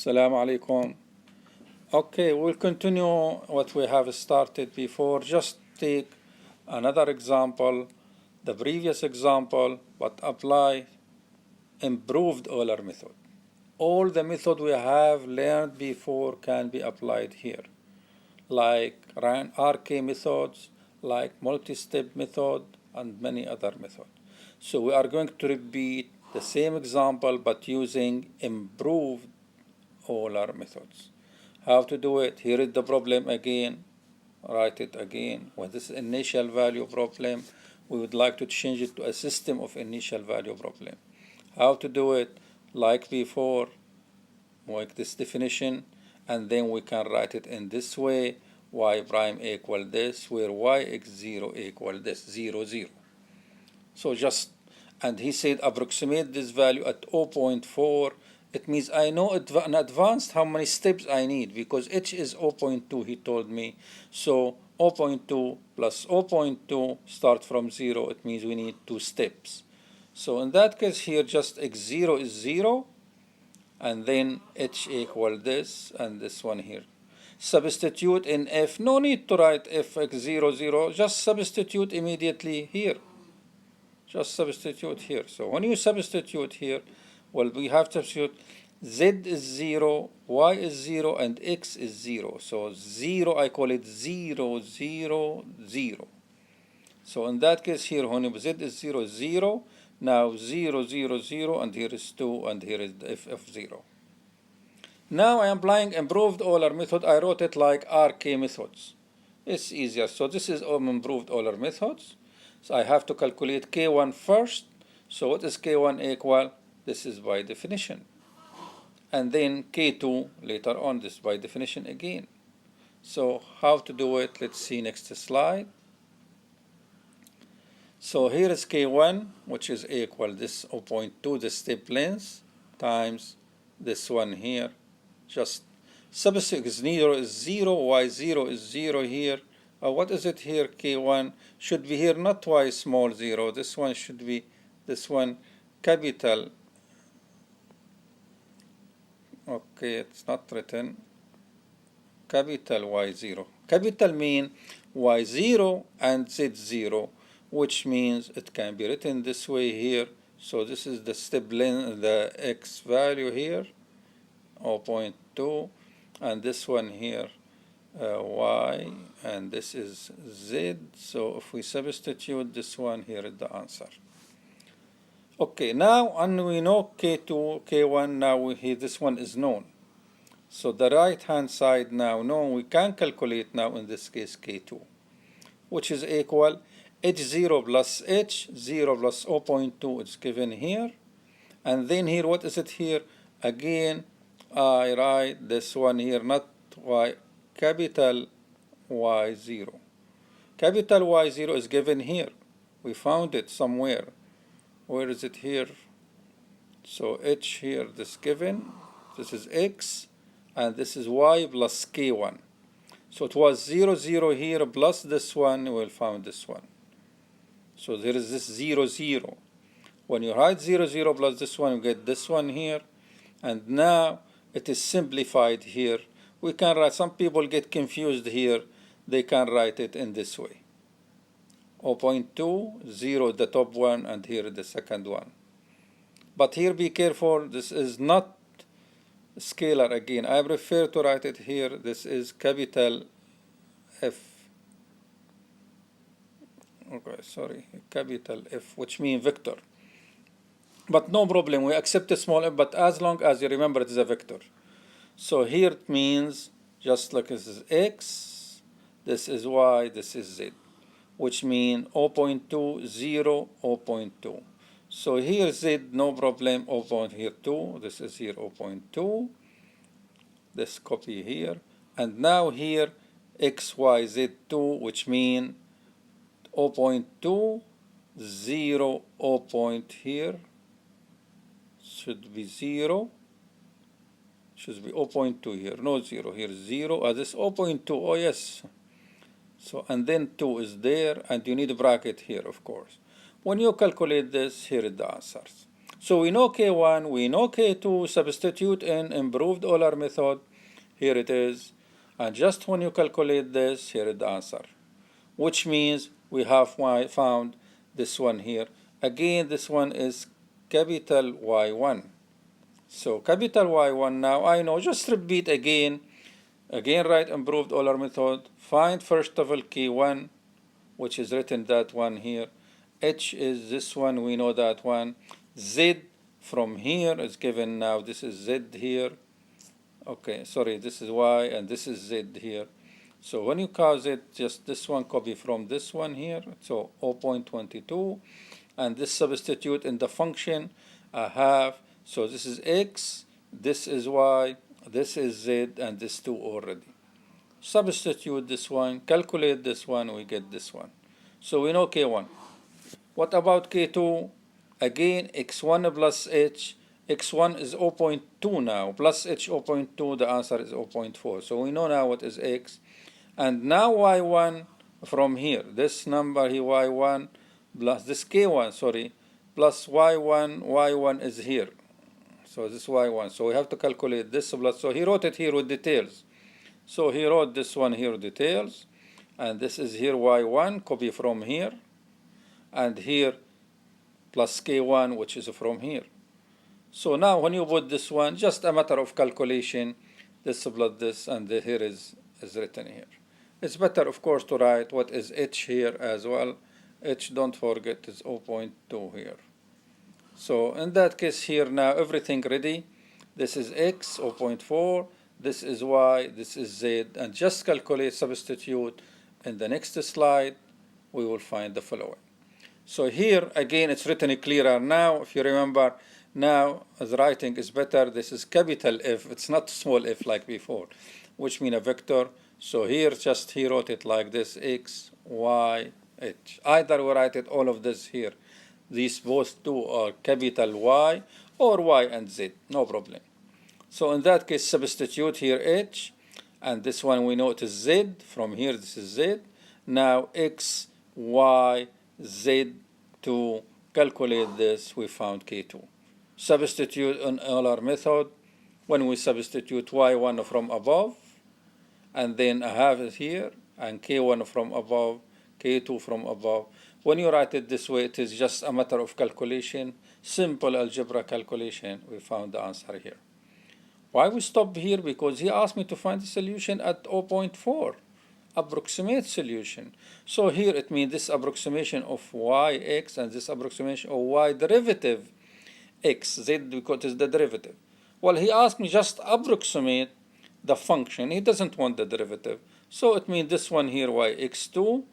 Assalamu alaikum. Okay, we'll continue what we have started before. Just take another example, the previous example, but apply improved Euler method. All the method we have learned before can be applied here, like RK methods, like multi-step method, and many other methods. So we are going to repeat the same example but using improved Euler methods. How to do it? Here is the problem again. Write it again. With this initial value problem, we would like to change it to a system of initial value problem. How to do it? Like before, make this definition, and then we can write it in this way: y prime equal this, where y x0 equal this, 0, 0. So just, and he said approximate this value at 0.4. It means I know in advance how many steps I need, because h is 0.2, he told me. So 0.2 plus 0.2 start from 0. It means we need 2 steps. So in that case here, just x0 is 0, and then h equal this, and this one here. Substitute in f. No need to write f x0, 0. Just substitute immediately here. Just substitute here. So when you substitute here, well, we have to substitute z is 0, y is 0, and x is 0. So 0, I call it 0, 0, 0. So in that case here, when z is 0, 0, now 0, 0, 0, and here is 2, and here is the f of 0. Now I am applying improved Euler method. I wrote it like RK methods. It's easier. So this is improved Euler methods. So I have to calculate K1 first. So what is K1 equal? This is by definition. And then K2 later on, this by definition again. So how to do it? Let's see next slide. So here is K1, which is equal this 0.2, the step length, times this one here. Just substitute x0 is 0, y0 is 0 here. What is it here? K1 should be here, not y small 0. This one should be, this one capital. Okay, it's not written. Capital Y0. Capital mean Y0 and Z0, which means it can be written this way here. So this is the step length, the X value here, 0.2, and this one here, Y, and this is Z. So if we substitute this one, here is the answer. Okay, now and we know K2, K1, now this one is known. So the right hand side now known, we can calculate now in this case K2, which is equal H0 plus H0 plus 0.2 is given here. And then here, what is it here? Again, I write this one here, not Y, capital Y0. Capital Y0 is given here. We found it somewhere. Where is it here? So H here, this given, this is X, and this is Y plus K1. So it was 0, 0 here plus this one, we'll find this one. So there is this 0, 0. When you write 0, 0 plus this one, you get this one here. And now it is simplified here. We can write, some people get confused here. They can write it in this way. 0.2, 0 the top one, and here the second one. But here be careful, this is not scalar again. I prefer to write it here. This is capital F. Okay, sorry, capital F, which means vector. But no problem, we accept a small f, but as long as you remember it is a vector. So here it means, just like this is X, this is Y, this is Z, which means 0.2, 0, 0.2. So here Z, no problem, 0. Here 2, this is here 0.2. This copy here. And now here, X, Y, Z 2, which means 0.2, 0, 0 point here. Should be 0. Should be 0.2 here, no 0. Here 0, this 0.2, oh yes. So, and then 2 is there, and you need a bracket here, of course. When you calculate this, here is the answers. So we know K1, we know K2, substitute in improved Euler method. Here it is. And just when you calculate this, here is the answer. Which means we have found this one here. Again, this one is capital Y1. So capital Y1 now, I know, just repeat again. Again, write improved Euler method. Find first of all K1, which is written that one here. H is this one, we know that one. Z from here is given now, this is Z here. Okay, sorry, this is Y and this is Z here. So when you cause it, just this one copy from this one here, so 0.22, and this substitute in the function I have, so this is X, this is Y, this is Z, and this 2 already. Substitute this one, calculate this one, we get this one. So we know K1. What about K2? Again, X1 plus H. X1 is 0.2 now, plus H 0.2, the answer is 0.4. So we know now what is X. And now Y1 from here, this number here, Y1 plus this K1, sorry, plus Y1 is here. So this Y1. So we have to calculate this plus, so he wrote it here with details. So he wrote this one here, details, and this is here Y1, copy from here, and here plus K1, which is from here. So now when you put this one, just a matter of calculation, this plus this, and here is written here. It's better, of course, to write what is H here as well. H, don't forget, is 0.2 here. So in that case here now, everything ready. This is X, 0.4. This is Y, this is Z, and just calculate, substitute. In the next slide, we will find the following. So here, again, it's written clearer now. If you remember, now the writing is better. This is capital F. It's not small f like before, which means a vector. So here, just he wrote it like this, X, Y, H. Either we write it all of this here. These both two are capital Y or Y and Z, no problem. So in that case, substitute here H, and this one we know it is Z. From here, this is Z. Now X, Y, Z, to calculate this, we found K2. Substitute in Euler method. When we substitute Y1 from above, and then I have it here, and K1 from above, K2 from above. When you write it this way, it is just a matter of calculation, simple algebra calculation. We found the answer here. Why we stop here? Because he asked me to find the solution at 0.4, approximate solution. So here it means this approximation of yx and this approximation of y derivative x, z, because it is the derivative. Well, he asked me just approximate the function. He doesn't want the derivative. So it means this one here, yx2,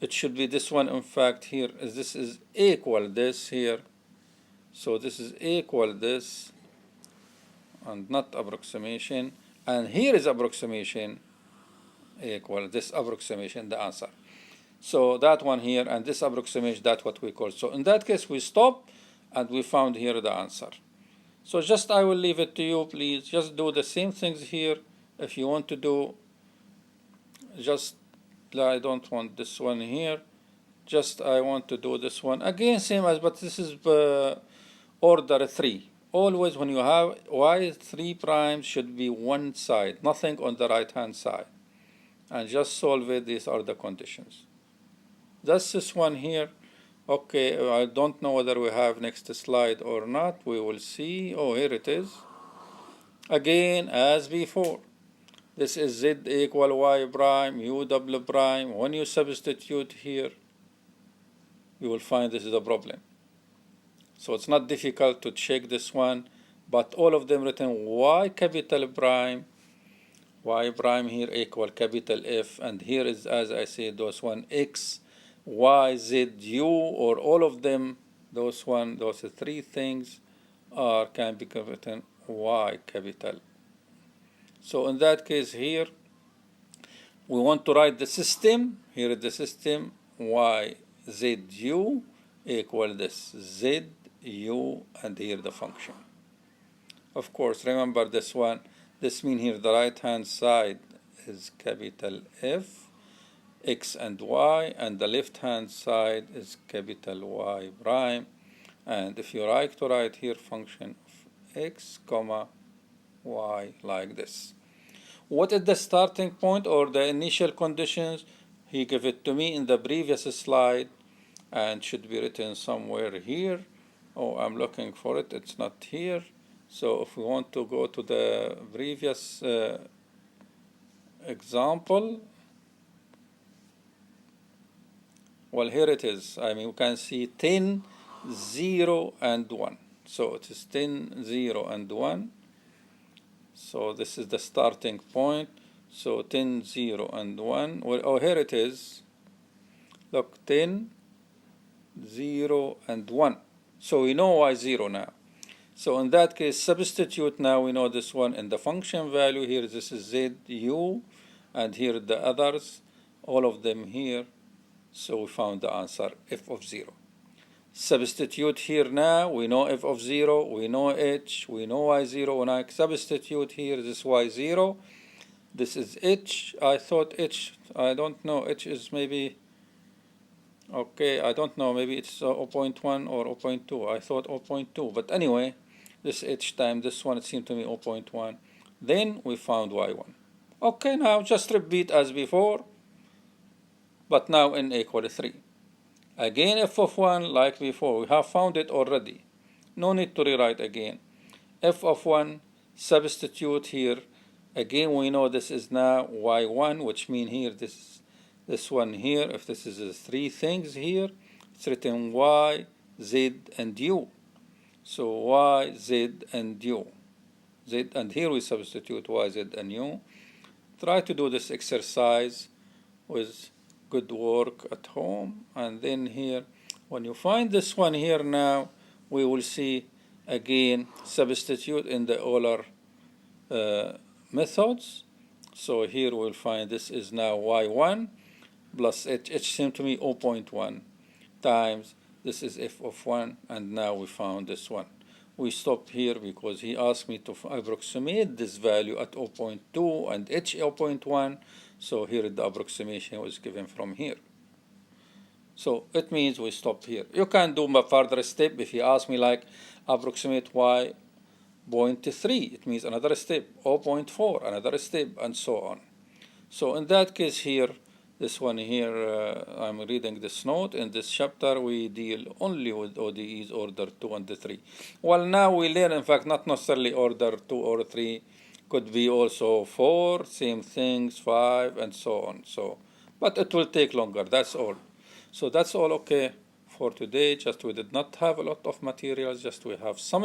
it should be this one. In fact, here is this is equal this here. So this is equal this, and not approximation. And here is approximation equal this approximation, the answer. So that one here and this approximation, that's what we call. So in that case, we stop and we found here the answer. So just I will leave it to you, please. Just do the same things here. If you want to do, just I don't want this one here. Just I want to do this one again, same as, but this is order 3. Always when you have y3 prime should be one side, nothing on the right hand side. And just solve it. These are the conditions. That's this one here. Okay, I don't know whether we have next slide or not. We will see. Oh, here it is. Again, as before. This is z equal y prime, u double prime. When you substitute here, you will find this is a problem. So it's not difficult to check this one, but all of them written y capital prime, y prime here equal capital F, and here is, as I said, those one x, y, z, u, or all of them, those three things can be written y capital. So in that case here, we want to write the system. Here is the system, y, z, u equal this, z, u, and here the function. Of course, remember this one. This means here the right hand side is capital F, x and y, and the left hand side is capital Y prime. And if you like to write here function of x comma y like this. What is the starting point or the initial conditions? He gave it to me in the previous slide and should be written somewhere here. Oh, I'm looking for it, it's not here. So if we want to go to the previous example, well, here it is. I mean, we can see 10, 0, and 1. So it is 10, 0, and 1. So this is the starting point. So 10, 0, and 1. Well, oh, here it is. Look, 10, 0, and 1. So we know why 0 now. So in that case, substitute now, we know this one in the function value here. This is z, u, and here the others, all of them here. So we found the answer, f of 0. Substitute here now, we know f of 0, we know h, we know y0. When I substitute here, this y0, this is h. I thought h, I don't know, h is maybe, okay, I don't know, maybe it's 0.1 or 0.2. I thought 0.2, but anyway, this h times this one, it seemed to me 0.1. Then we found y1. Okay, now just repeat as before, but now n equal 3. Again, f of 1 like before, we have found it already. No need to rewrite again. F of 1, substitute here. Again, we know this is now y1, which means here this one here. If this is the three things here, it's written y, z, and u. So y, z, and u. Z, and here we substitute y, z, and u. Try to do this exercise with good work at home. And then here, when you find this one here now, we will see again substitute in the Euler methods. So here we'll find this is now y1 plus h seemed to me 0.1 times this is f of 1, and now we found this one. We stop here because he asked me to approximate this value at 0.2 and h 0.1. So here the approximation was given from here. So it means we stop here. You can do a further step if you ask me like approximate y 0.3. It means another step, 0.4, another step, and so on. So in that case here, this one here, I'm reading this note. In this chapter, we deal only with ODEs order 2 and 3. Well, now we learn, in fact, not necessarily order 2 or 3. Could be also 4, same things, 5, and so on. So, but it will take longer, that's all. So that's all okay for today. Just we did not have a lot of materials, just we have some